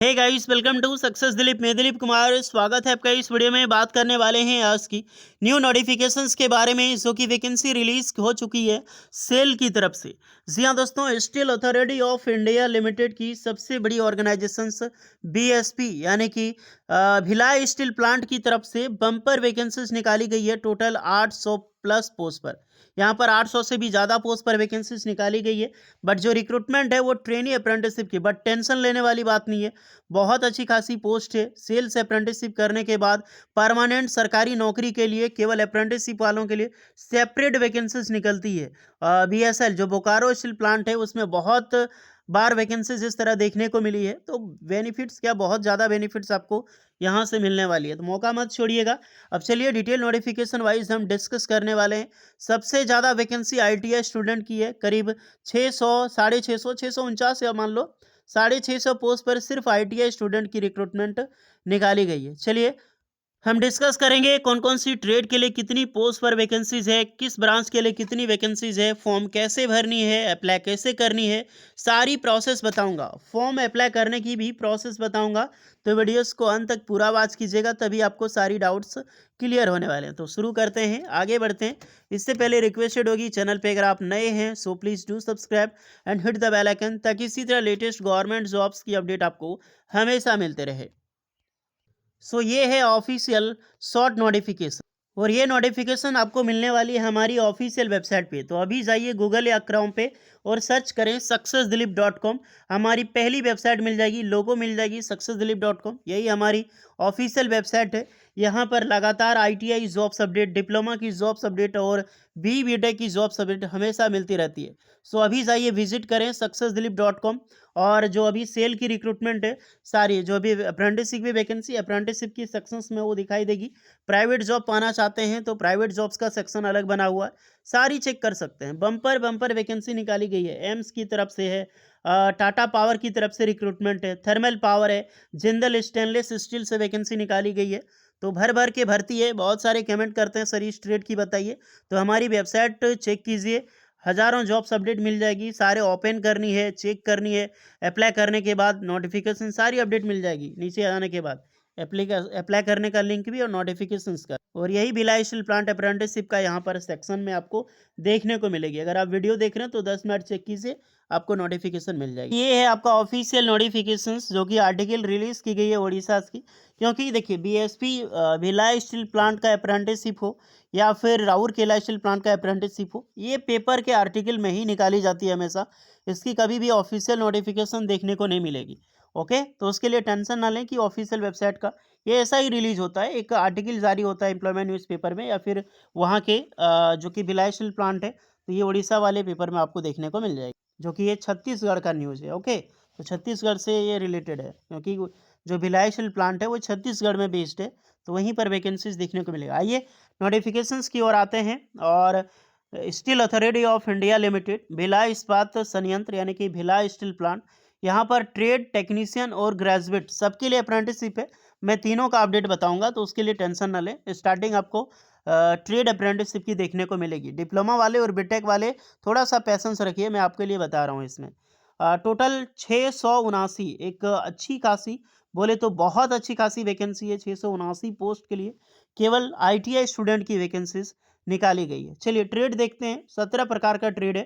Hey guys, welcome to success Dilip. मैं दिलीप कुमार, स्वागत है आपका। इस वीडियो में बात करने वाले हैं आज की न्यू नोटिफिकेशंस के बारे में, जो कि वैकेंसी रिलीज हो चुकी है सेल की तरफ से। जी हाँ दोस्तों, steel authority of India limited की सबसे बड़ी ऑर्गेनाइजेशंस बीएसपी यानी कि भिलाई स्टील प्लांट की तरफ से बम्पर वैकेंसीज निकाली गई है। टोटल 800 प्लस पोस्ट पर, यहाँ पर 800 से भी ज़्यादा पोस्ट पर वैकेंसीज निकाली गई है। बट जो रिक्रूटमेंट है वो ट्रेनी अप्रेंटिसशिप की, बट टेंशन लेने वाली बात नहीं है। बहुत अच्छी खासी पोस्ट है। सेल्स अप्रेंटिसशिप करने के बाद परमानेंट सरकारी नौकरी के लिए केवल अप्रेंटिसशिप वालों के लिए सेपरेट वैकेंसीज निकलती है। बीएसएल जो बोकारो स्टील प्लांट है उसमें बहुत बार वैकेंसीज इस तरह देखने को मिली है। तो बेनिफिट्स क्या, बहुत ज़्यादा बेनिफिट्स आपको यहाँ से मिलने वाली है, तो मौका मत छोड़िएगा। अब चलिए डिटेल नोटिफिकेशन वाइज हम डिस्कस करने वाले हैं। सबसे ज़्यादा वैकेंसी आईटीआई स्टूडेंट की है, करीब 600, 650, 649 या मान लो 650 पोस्ट पर सिर्फ आईटीआई स्टूडेंट की रिक्रूटमेंट निकाली गई है। चलिए हम डिस्कस करेंगे कौन कौन सी ट्रेड के लिए कितनी पोस्ट पर वैकेंसीज है, किस ब्रांच के लिए कितनी वैकेंसीज है, फॉर्म कैसे भरनी है, अप्लाई कैसे करनी है, सारी प्रोसेस बताऊंगा। फॉर्म अप्लाई करने की भी प्रोसेस बताऊंगा, तो वीडियोस को अंत तक पूरा वॉच कीजिएगा, तभी आपको सारी डाउट्स क्लियर होने वाले हैं। तो शुरू करते हैं, आगे बढ़ते हैं। इससे पहले रिक्वेस्टेड होगी, चैनल पर अगर आप नए हैं so please do subscribe and hit the bell icon, ताकि इसी तरह लेटेस्ट गवर्नमेंट जॉब्स की अपडेट आपको हमेशा मिलते रहे। सो ये है ऑफिशियल शॉर्ट नोटिफिकेशन, और ये नोटिफिकेशन आपको मिलने वाली है हमारी ऑफिशियल वेबसाइट पे। तो अभी जाइए गूगल या क्रोम पे और सर्च करें successdilip.com। हमारी पहली वेबसाइट मिल जाएगी, लोगो मिल जाएगी successdilip.com, यही हमारी ऑफिशियल वेबसाइट है। यहाँ पर लगातार आईटीआई जॉब्स अपडेट, डिप्लोमा की जॉब्स अपडेट और बीटेक की जॉब्स अपडेट हमेशा मिलती रहती है। सो अभी जाइए विजिट करें successdilip.com। और जो अभी सेल की रिक्रूटमेंट है सारी, जो अभी अप्रेंटिसशिप की वैकेंसी, अप्रेंटिसशिप की सेक्शंस में वो दिखाई देगी। प्राइवेट जॉब पाना चाहते हैं तो प्राइवेट जॉब्स का सेक्शन अलग बना हुआ है, सारी चेक कर सकते हैं। बम्पर बम्पर वैकेंसी निकाली गई है। एम्स की तरफ से है, टाटा पावर की तरफ से रिक्रूटमेंट है, थर्मल पावर है, जिंदल स्टेनलेस स्टील से वैकेंसी निकाली गई है। तो भर भर के भर्ती है। बहुत सारे कमेंट करते हैं सर इस ट्रेड की बताइए, तो हमारी वेबसाइट चेक कीजिए, हज़ारों जॉब्स अपडेट मिल जाएगी। सारे ओपन करनी है, चेक करनी है, अप्लाई करने के बाद नोटिफिकेशन सारी अपडेट मिल जाएगी। नीचे आने के बाद अप्लाई करने का लिंक भी और नोटिफिकेशंस का, और यही भिलाई स्टील प्लांट अप्रेंटिसशिप का यहाँ पर सेक्शन में आपको देखने को मिलेगी। अगर आप वीडियो देख रहे हैं तो 10 मिनट चेक कीजिए, आपको नोटिफिकेशन मिल जाएगी। ये है आपका ऑफिशियल नोटिफिकेशंस, जो कि आर्टिकल रिलीज की गई है उड़ीसा की। क्योंकि देखिए बीएसपी भिलाई स्टील प्लांट का अप्रेंटिसशिप हो या फिर राउरकेला स्टील प्लांट का अप्रेंटिसशिप हो, ये पेपर के आर्टिकल में ही निकाली जाती है हमेशा। इसकी कभी भी ऑफिशियल नोटिफिकेशन देखने को नहीं मिलेगी। ओके, तो उसके लिए टेंशन ना लें कि ऑफिशियल वेबसाइट का ये ऐसा ही रिलीज होता है, एक आर्टिकल जारी होता है एम्प्लॉयमेंट न्यूज़पेपर में या फिर वहाँ के जो कि भिलाई स्टील प्लांट है, तो ये उड़ीसा वाले पेपर में आपको देखने को मिल जाएगी, जो कि ये छत्तीसगढ़ का न्यूज़ है। ओके, तो छत्तीसगढ़ से ये रिलेटेड है, क्योंकि जो भिलाई स्टील प्लांट है वो छत्तीसगढ़ में बेस्ड है, तो वहीं पर वैकेंसीज देखने को मिलेगा। आइए नोटिफिकेशंस की ओर आते हैं। और steel authority of India limited Bhilai इस्पात संयंत्र यानी कि भिलाई स्टील प्लांट, यहाँ पर ट्रेड टेक्नीशियन और ग्रेजुएट सबके लिए अप्रेंटिसशिप है। मैं तीनों का अपडेट बताऊंगा, तो उसके लिए टेंशन ना लें। स्टार्टिंग आपको ट्रेड अप्रेंटिसशिप की देखने को मिलेगी। डिप्लोमा वाले और बीटेक वाले थोड़ा सा पैसेंस रखिए, मैं आपके लिए बता रहा हूँ। इसमें टोटल 679, एक अच्छी खासी, बोले तो बहुत अच्छी खासी वैकेंसी है। 679 पोस्ट के लिए केवल आईटीआई स्टूडेंट की वैकेंसीज निकाली गई है। चलिए ट्रेड देखते हैं। 17 प्रकार का ट्रेड है।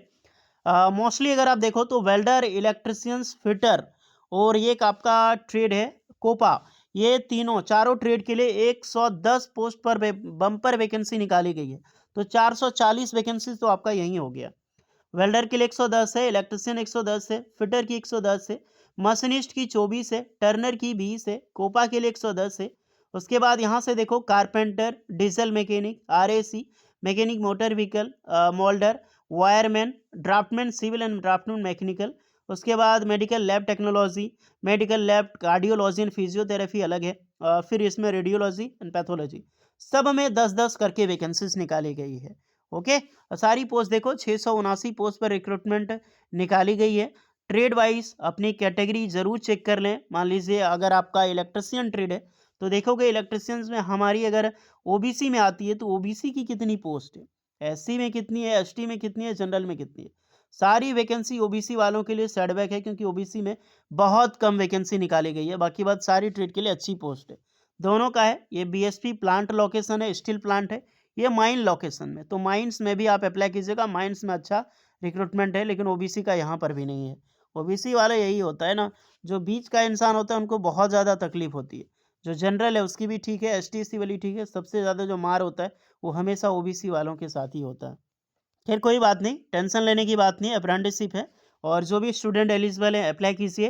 मोस्टली अगर आप देखो तो वेल्डर, इलेक्ट्रिशियंस, फिटर, और ये एक आपका ट्रेड है कोपा। ये तीनों चारों ट्रेड के लिए 110 पोस्ट पर बम्पर वैकेंसी निकाली गई है। तो 440 वैकेंसी तो आपका यही हो गया। वेल्डर के लिए 110 है, इलेक्ट्रिशियन 110 है, फिटर की 110 है, मशीनिस्ट की 24 है, टर्नर की 20 है, कोपा के लिए 110 है। उसके बाद यहाँ से देखो carpenter, diesel mechanic, RAC mechanic, motor vehicle, moulder, wireman, draughtsman civil and draughtsman mechanical. उसके बाद medical lab technology, medical lab cardiology and physiotherapy अलग है। फिर इसमें रेडियोलॉजी एंड पैथोलॉजी, सब में 10-10 करके वैकेंसीज निकाली गई है। ओके, सारी पोस्ट देखो, 679 पोस्ट पर रिक्रूटमेंट निकाली गई है। ट्रेड वाइज अपनी कैटेगरी जरूर चेक कर लें। मान लीजिए अगर आपका इलेक्ट्रिशियन ट्रेड है, तो देखोगे इलेक्ट्रिशियंस में हमारी अगर ओबीसी में आती है तो ओबीसी की कितनी पोस्ट है, एससी में कितनी है, एसटी में कितनी है, जनरल में कितनी है, सारी वैकेंसी ओबीसी वालों के लिए सेटबैक है, क्योंकि ओबीसी में बहुत कम वैकेंसी निकाली गई है। बाकी बात सारी ट्रेड के लिए अच्छी पोस्ट है। दोनों का है। ये बीएसपी प्लांट लोकेशन है, स्टील प्लांट है। ये माइन लोकेशन में, तो माइंस में भी आप अप्लाई कीजिएगा। माइंस में अच्छा रिक्रूटमेंट है, लेकिन ओबीसी का यहाँ पर भी नहीं है। ओबीसी वाला यही होता है ना, जो बीच का इंसान होता है उनको बहुत ज़्यादा तकलीफ होती है। जो जनरल है उसकी भी ठीक है, एसटी एससी वाली ठीक है। सबसे ज़्यादा जो मार होता है वो हमेशा ओबीसी वालों के साथ ही होता है। खैर कोई बात नहीं, टेंशन लेने की बात नहीं है, अप्रेंटिसशिप है। और जो भी स्टूडेंट एलिजिबल है अप्लाई कीजिए।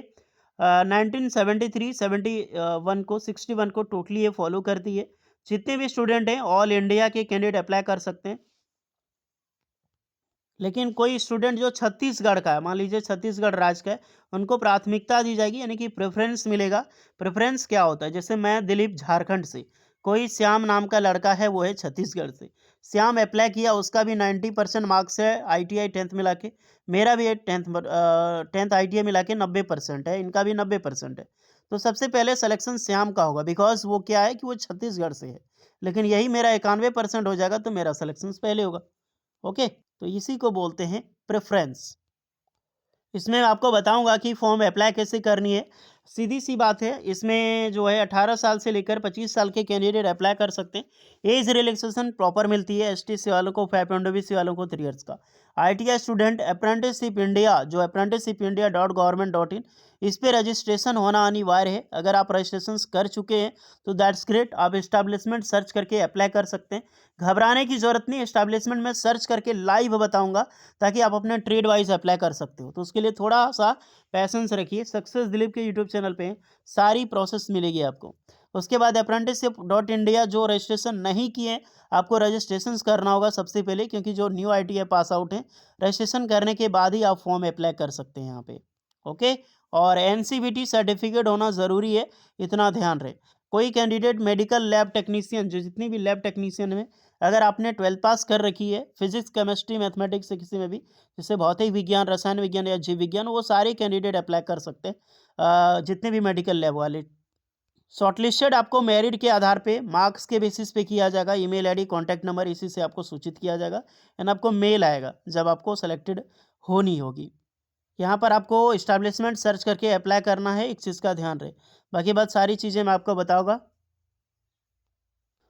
1973 71 को 61 को टोटली ये फॉलो करती है। जितने भी स्टूडेंट हैं ऑल इंडिया के कैंडिडेट अप्लाई कर सकते हैं। लेकिन कोई स्टूडेंट जो छत्तीसगढ़ का है, मान लीजिए छत्तीसगढ़ राज्य का है, उनको प्राथमिकता दी जाएगी, यानी कि प्रेफरेंस मिलेगा। प्रेफरेंस क्या होता है, जैसे मैं दिलीप झारखंड से, कोई श्याम नाम का लड़का है वो है छत्तीसगढ़ से। श्याम अप्लाई किया, उसका भी 90% मार्क्स है आईटीआई 10th मिला के। मेरा भी है 10th आईटीआई मिला के 90% है, इनका भी 90% है। तो सबसे पहले सिलेक्शन श्याम का होगा, बिकॉज वो क्या है कि वो छत्तीसगढ़ से है। लेकिन यही मेरा 91% हो जाएगा, तो मेरा सिलेक्शन पहले होगा। ओके, तो इसी को बोलते हैं प्रेफरेंस। इसमें आपको बताऊंगा कि फॉर्म अप्लाई कैसे करनी है। सीधी सी बात है, इसमें जो है 18 साल से लेकर 25 साल के कैंडिडेट अप्लाई कर सकते हैं। एज रिलैक्सेशन प्रॉपर मिलती है एसटीसी वालों को 5 ओबीसी वालों को 3 इयर्स का। आईटीआई स्टूडेंट अप्रेंटिसशिप इंडिया, जो apprenticeshipindia.government.in, इस पे रजिस्ट्रेशन होना अनिवार्य है। अगर आप रजिस्ट्रेशन कर चुके हैं तो दैट्स ग्रेट, आप इस्टेब्लिशमेंट सर्च करके अप्लाई कर सकते हैं। घबराने की जरूरत नहीं, इस्टेब्लिशमेंट में सर्च करके लाइव बताऊंगा, ताकि आप अपने ट्रेड वाइज अप्लाई कर सकते हो। तो उसके लिए थोड़ा सा पैसेंस रखिए। सक्सेस दिलीप के यूट्यूब चैनल पे सारी प्रोसेस मिलेगी आपको। उसके बाद apprenticeship.india, जो रजिस्ट्रेशन नहीं किए आपको रजिस्ट्रेशन करना होगा सबसे पहले, क्योंकि जो न्यू आईटीआई पास आउट हैं रजिस्ट्रेशन करने के बाद ही आप फॉर्म अप्लाई कर सकते हैं यहाँ पे। ओके, और एनसीवीटी सर्टिफिकेट होना ज़रूरी है, इतना ध्यान रहे। कोई कैंडिडेट मेडिकल लैब टेक्नीशियन, जो जितनी भी लैब टेक्नीशियन में, अगर आपने 12th पास कर रखी है फिजिक्स केमिस्ट्री मैथमेटिक्स से किसी में भी, जैसे भौतिक विज्ञान, रसायन विज्ञान या जीव विज्ञान, वो सारे कैंडिडेट अप्लाई कर सकते हैं। जितने भी मेडिकल लैब वाले। शॉर्टलिस्टेड आपको मेरिट के आधार पे, मार्क्स के बेसिस पे किया जाएगा। ईमेल आईडी, कॉन्टैक्ट नंबर, इसी से आपको सूचित किया जाएगा। एंड आपको मेल आएगा जब आपको सेलेक्टेड होनी होगी। यहाँ पर आपको इस्टेब्लिशमेंट सर्च करके अप्लाई करना है, एक चीज़ का ध्यान रहे। बाकी बात सारी चीज़ें मैं आपको बताऊँगा।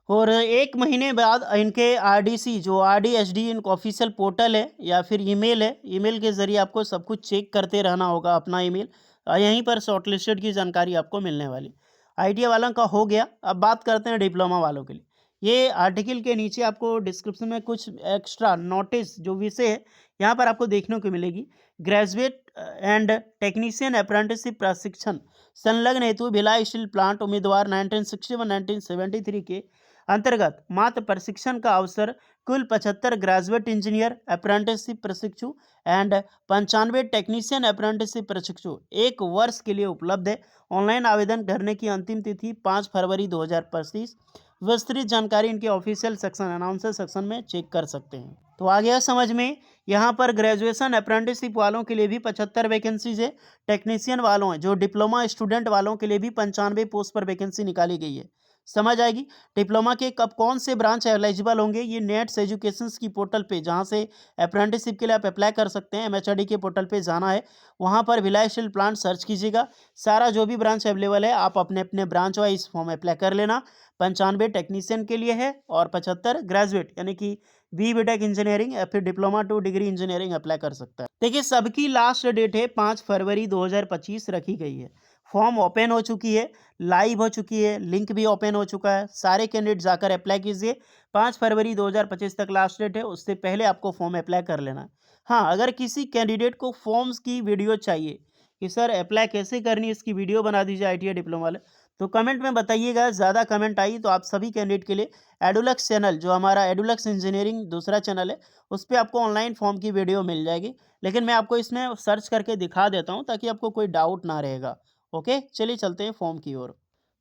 और 1 महीने बाद इनके आरडीसी, जो आरडीएसडी इनका ऑफिशियल पोर्टल है या फिर ईमेल है, ईमेल के ज़रिए आपको सब कुछ चेक करते रहना होगा अपना ईमेल। यहीं पर शॉर्टलिस्टेड की जानकारी आपको मिलने वाली। आईटीआई वालों का हो गया। अब बात करते हैं डिप्लोमा वालों के लिए। ये आर्टिकल के नीचे आपको डिस्क्रिप्शन में कुछ एक्स्ट्रा नोटिस जो विषय है यहाँ पर आपको देखने को मिलेगी। ग्रेजुएट एंड टेक्नीशियन अप्रेंटिसशिप प्रशिक्षण संलग्न हेतु भिलाई स्टील प्लांट उम्मीदवार 1961-1973 के अंतर्गत मात्र प्रशिक्षण का अवसर कुल 75 ग्रेजुएट इंजीनियर अप्रेंटिसशिप प्रशिक्षु एंड 95 टेक्नीशियन अप्रेंटिसशिप प्रशिक्षु 1 वर्ष के लिए उपलब्ध है। ऑनलाइन आवेदन करने की अंतिम तिथि 5 फरवरी 2025। विस्तृत जानकारी इनके ऑफिशियल सेक्शन अनाउंसर सेक्शन में चेक कर सकते हैं। तो आ गया समझ में। यहाँ पर ग्रेजुएशन अप्रेंटिसशिप वालों के लिए भी 75 वैकेंसीज है। टेक्नीशियन वालों है, जो डिप्लोमा स्टूडेंट वालों के लिए भी 95 पोस्ट पर वैकेंसी निकाली गई है। समझ आएगी। डिप्लोमा के कब कौन से ब्रांच एलिजिबल होंगे, ये नेट्स एजुकेशन की पोर्टल पे, जहाँ से अप्रेंटिसशिप के लिए आप अप्लाई कर सकते हैं, एमएचआरडी के पोर्टल पे जाना है। वहाँ पर भिलाई स्टील प्लांट सर्च कीजिएगा। सारा जो भी ब्रांच अवेलेबल है आप अपने अपने ब्रांच वाइज फॉर्म अप्लाई कर लेना। 95 टेक्नीशियन के लिए है और 75 ग्रेजुएट, यानी कि बीटेक इंजीनियरिंग या फिर diploma two degree engineering apply कर सकता है। देखिए, सबकी लास्ट डेट है 5 फरवरी 2025 रखी गई है। फॉर्म ओपन हो चुकी है, लाइव हो चुकी है, लिंक भी ओपन हो चुका है। सारे कैंडिडेट जाकर अप्लाई कीजिए। 5 फरवरी 2025 तक लास्ट डेट है, उससे पहले आपको फॉर्म अप्लाई कर लेना है। हाँ, अगर किसी कैंडिडेट को फॉर्म्स की वीडियो चाहिए कि सर अप्लाई कैसे करनी है, इसकी वीडियो बना दीजिए आईटीआई डिप्लोमा वाले, तो कमेंट में बताइएगा। ज़्यादा कमेंट आई तो आप सभी कैंडिडेट के लिए एडुलक्स चैनल, जो हमारा एडुलक्स इंजीनियरिंग दूसरा चैनल है, उस पर आपको ऑनलाइन फॉर्म की वीडियो मिल जाएगी। लेकिन मैं आपको इसमें सर्च करके दिखा देता हूँ ताकि आपको कोई डाउट ना रहेगा। ओके, चलिए चलते हैं फॉर्म की ओर।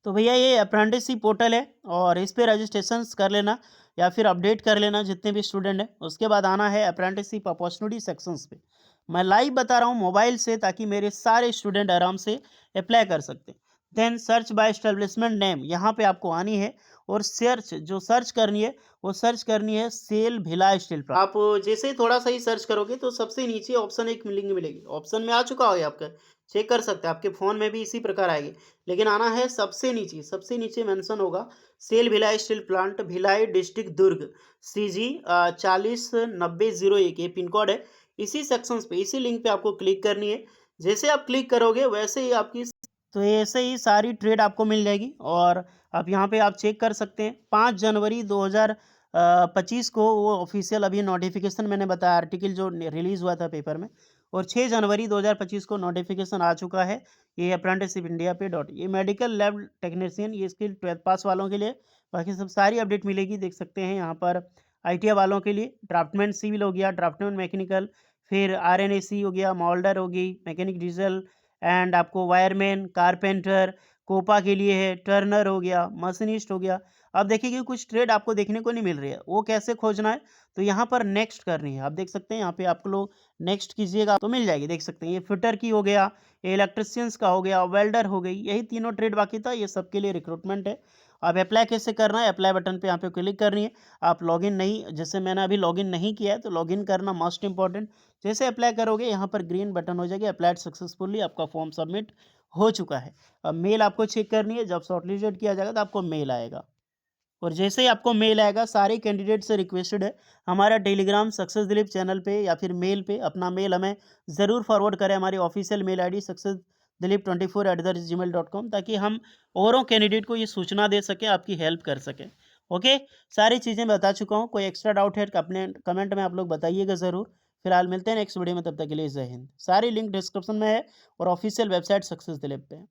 तो भैया ये अप्रेंटिसशिप पोर्टल है और इस पर रजिस्ट्रेशन कर लेना या फिर अपडेट कर लेना जितने भी स्टूडेंट हैं। उसके बाद आना है अप्रेंटिसशिप अपॉर्चुनिटी सेक्शंस पे। मैं लाइव बता रहा हूँ मोबाइल से, ताकि मेरे सारे स्टूडेंट आराम से अप्लाई कर सकते हैं। Then search by establishment name, यहाँ पे आपको आनी है और सर्च करनी है, वो सर्च करनी है सेल भिलाई स्टील प्लांट। आप जैसे ही थोड़ा सा ही सर्च करोगे तो सबसे नीचे ऑप्शन एक लिंक मिलेगी, ऑप्शन में आ चुका होगा आपका, चेक कर सकते हैं, आपके फ़ोन में भी इसी प्रकार आएगी, लेकिन आना है सबसे नीचे मेंशन होगा SAIL Bhilai steel plant, Bhilai district Durg, CG 409001, ये पिन कोड है। इसी सेक्शंस पे, इसी लिंक पे आपको क्लिक करनी है। जैसे आप क्लिक करोगे वैसे ही आपकी, तो ऐसे ही सारी ट्रेड आपको मिल जाएगी और आप यहाँ पे आप चेक कर सकते हैं। 5 जनवरी 2025 को वो ऑफिशियल अभी नोटिफिकेशन, मैंने बताया आर्टिकल जो रिलीज़ हुआ था पेपर में, और 6 जनवरी 2025 को नोटिफिकेशन आ चुका है। ये अप्रेंटिसशिप इंडिया पे डॉट, ये मेडिकल लैब टेक्नीशियन, ये इसके 12th पास वालों के लिए, बाकी सब सारी अपडेट मिलेगी, देख सकते हैं यहाँ पर। ITI वालों के लिए ड्राफ्टमैन सिविल हो गया, ड्राफ्टमैन मैकेनिकल, फिर RNAC हो गया, मोल्डर हो गई, मैकेनिक डीजल, एंड आपको वायरमैन, कारपेंटर, कोपा के लिए है, टर्नर हो गया, मशीनिस्ट हो गया। अब देखिए कि कुछ ट्रेड आपको देखने को नहीं मिल रही है, वो कैसे खोजना है, तो यहाँ पर नेक्स्ट करनी है। आप देख सकते हैं यहाँ पे आपको लोग नेक्स्ट कीजिएगा तो मिल जाएगी, देख सकते हैं ये फिटर की हो गया, ये इलेक्ट्रिशियंस का हो गया, वेल्डर हो गई, यही तीनों ट्रेड बाकी था, ये सबके लिए रिक्रूटमेंट है। अब अप्लाई कैसे करना है, अप्लाई बटन पे यहाँ पे क्लिक करनी है। आप लॉगिन नहीं, जैसे मैंने अभी लॉगिन नहीं किया है तो लॉगिन करना मस्ट इंपॉर्टेंट। जैसे अप्लाई करोगे यहाँ पर ग्रीन बटन हो जाएगी, अप्लाइड सक्सेसफुली, आपका फॉर्म सबमिट हो चुका है। अब मेल आपको चेक करनी है, जब शॉर्टलिस्टेड किया जाएगा तो आपको मेल आएगा, और जैसे ही आपको मेल आएगा, सारे कैंडिडेट से रिक्वेस्टेड है हमारा टेलीग्राम सक्सेस दिलीप चैनल पे या फिर मेल पे अपना मेल हमें ज़रूर फॉरवर्ड करें, हमारी ऑफिशियल मेल ID successdilip24@gmail.com, ताकि हम औरों कैंडिडेट को ये सूचना दे सकें, आपकी हेल्प कर सकें। ओके, सारी चीज़ें बता चुका हूँ, कोई एक्स्ट्रा डाउट है अपने कमेंट में आप लोग बताइएगा ज़रूर। फिलहाल मिलते हैं नेक्स्ट वीडियो में, तब तक के लिए जय हिंद। सारी लिंक डिस्क्रिप्शन में है और ऑफिशियल वेबसाइट सक्सेस दिलीप पे है।